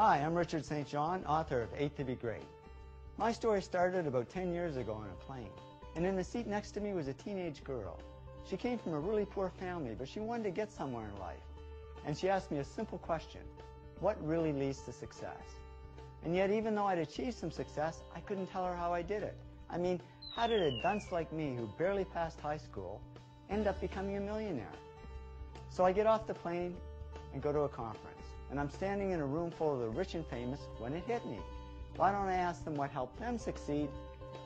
Hi, I'm Richard St. John, author of 8 to be Great. My story started about 10 years ago on a plane, and in the seat next to me was a teenage girl. She came from a really poor family, but she wanted to get somewhere in life. And she asked me a simple question: what really leads to success? And yet, even though I'd achieved some success, I couldn't tell her how I did it. I mean, how did a dunce like me, who barely passed high school, end up becoming a millionaire? So I get off the plane and go to a conference, and I'm standing in a room full of the rich and famous when it hit me. Why don't I ask them what helped them succeed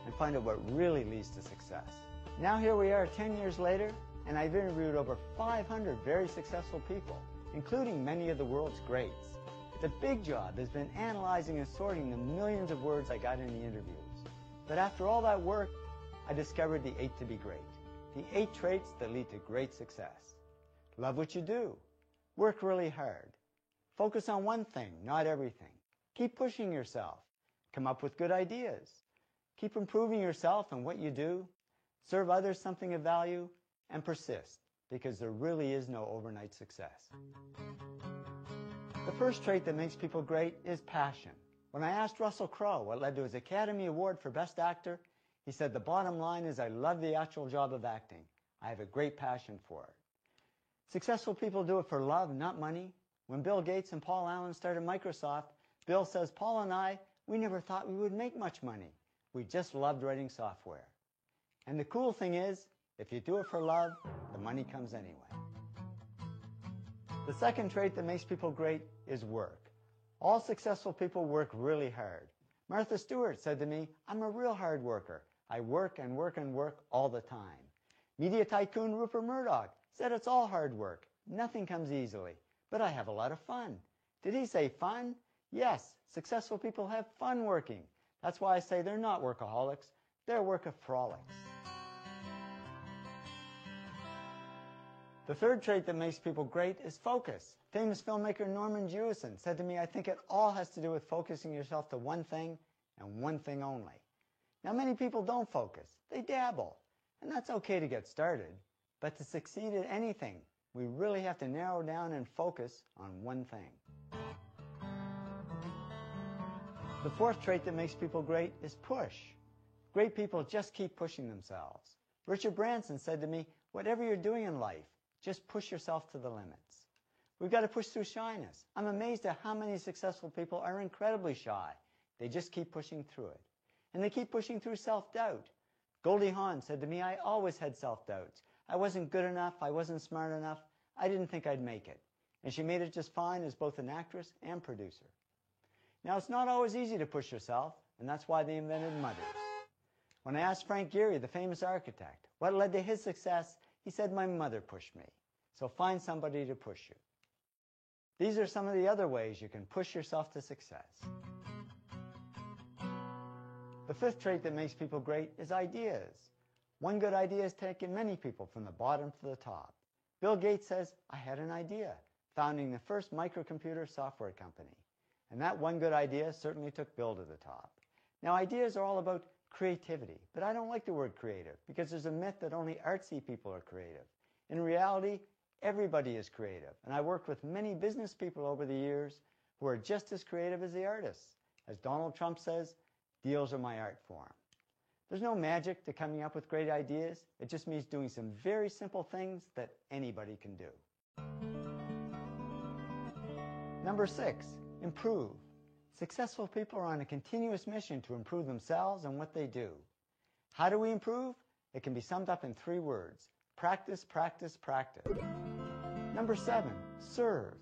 and find out what really leads to success? Now here we are 10 years later, and I've interviewed over 500 very successful people, including many of the world's greats. The big job has been analyzing and sorting the millions of words I got in the interviews. But after all that work, I discovered the 8 to be great, the 8 traits that lead to great success. Love what you do. Work really hard. Focus on one thing, not everything. Keep pushing yourself. Come up with good ideas. Keep improving yourself and what you do. Serve others something of value, and persist, because there really is no overnight success. The first trait that makes people great is passion. When I asked Russell Crowe what led to his Academy Award for Best Actor, he said, "The bottom line is I love the actual job of acting. I have a great passion for it." Successful people do it for love, not money. When Bill Gates and Paul Allen started Microsoft, Bill says, "Paul and I, we never thought we would make much money. We just loved writing software." And the cool thing is, if you do it for love, the money comes anyway. The second trait that makes people great is work. All successful people work really hard. Martha Stewart said to me, "I'm a real hard worker. I work and work and work all the time." Media tycoon Rupert Murdoch said it's all hard work. Nothing comes easily. But I have a lot of fun. Did he say fun? Yes, successful people have fun working. That's why I say they're not workaholics. They're workaholics. The third trait that makes people great is focus. Famous filmmaker Norman Jewison said to me, "I think it all has to do with focusing yourself to one thing and one thing only." Now, many people don't focus. They dabble. And that's okay to get started. But to succeed at anything, we really have to narrow down and focus on one thing. The fourth trait that makes people great is push. Great people just keep pushing themselves. Richard Branson said to me, "Whatever you're doing in life, just push yourself to the limits." We've got to push through shyness. I'm amazed at how many successful people are incredibly shy. They just keep pushing through it. And they keep pushing through self-doubt. Goldie Hawn said to me, "I always had self-doubts. I wasn't good enough. I wasn't smart enough. I didn't think I'd make it." And she made it just fine as both an actress and producer. Now, it's not always easy to push yourself, and that's why they invented mothers. When I asked Frank Gehry, the famous architect, what led to his success, he said, "My mother pushed me." So find somebody to push you. These are some of the other ways you can push yourself to success. The fifth trait that makes people great is ideas. One good idea has taken many people from the bottom to the top. Bill Gates says, "I had an idea," founding the first microcomputer software company. And that one good idea certainly took Bill to the top. Now, ideas are all about creativity, but I don't like the word creative because there's a myth that only artsy people are creative. In reality, everybody is creative, and I've worked with many business people over the years who are just as creative as the artists. As Donald Trump says, "Deals are my art form." There's no magic to coming up with great ideas. It just means doing some very simple things that anybody can do. Number 6, improve. Successful people are on a continuous mission to improve themselves and what they do. How do we improve? It can be summed up in 3 words: practice, practice, practice. Number 7, serve.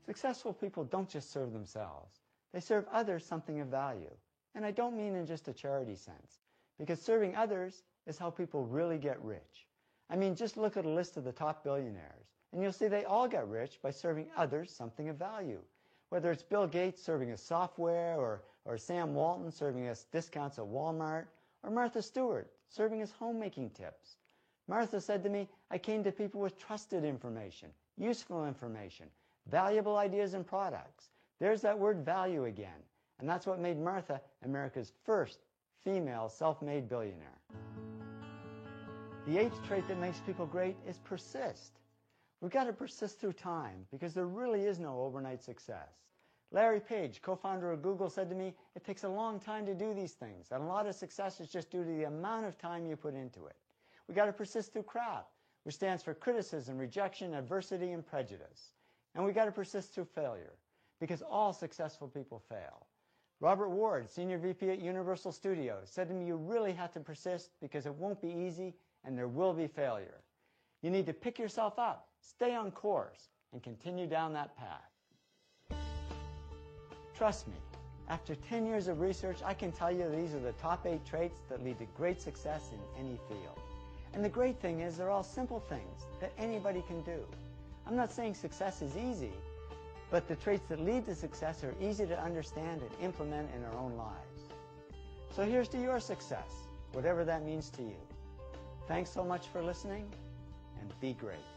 Successful people don't just serve themselves. They serve others something of value. And I don't mean in just a charity sense, because serving others is how people really get rich. I mean, just look at a list of the top billionaires, and you'll see they all got rich by serving others something of value. Whether it's Bill Gates serving us software, or Sam Walton serving us discounts at Walmart, or Martha Stewart serving us homemaking tips. Martha said to me, "I came to people with trusted information, useful information, valuable ideas and products." There's that word value again. And that's what made Martha America's first female self-made billionaire. The 8th trait that makes people great is persist. We've got to persist through time because there really is no overnight success. Larry Page, co-founder of Google, said to me, it takes a long time to do these things, and a lot of success is just due to the amount of time you put into it. We got to persist through crap, which stands for criticism, rejection, adversity, and prejudice. And we got to persist through failure, because all successful people fail. Robert Ward, Senior VP at Universal Studios, said to me, you really have to persist because it won't be easy and there will be failure. You need to pick yourself up, stay on course, and continue down that path. Trust me, after 10 years of research, I can tell you these are the top 8 traits that lead to great success in any field. And the great thing is they're all simple things that anybody can do. I'm not saying success is easy, but the traits that lead to success are easy to understand and implement in our own lives. So here's to your success, whatever that means to you. Thanks so much for listening, and be great.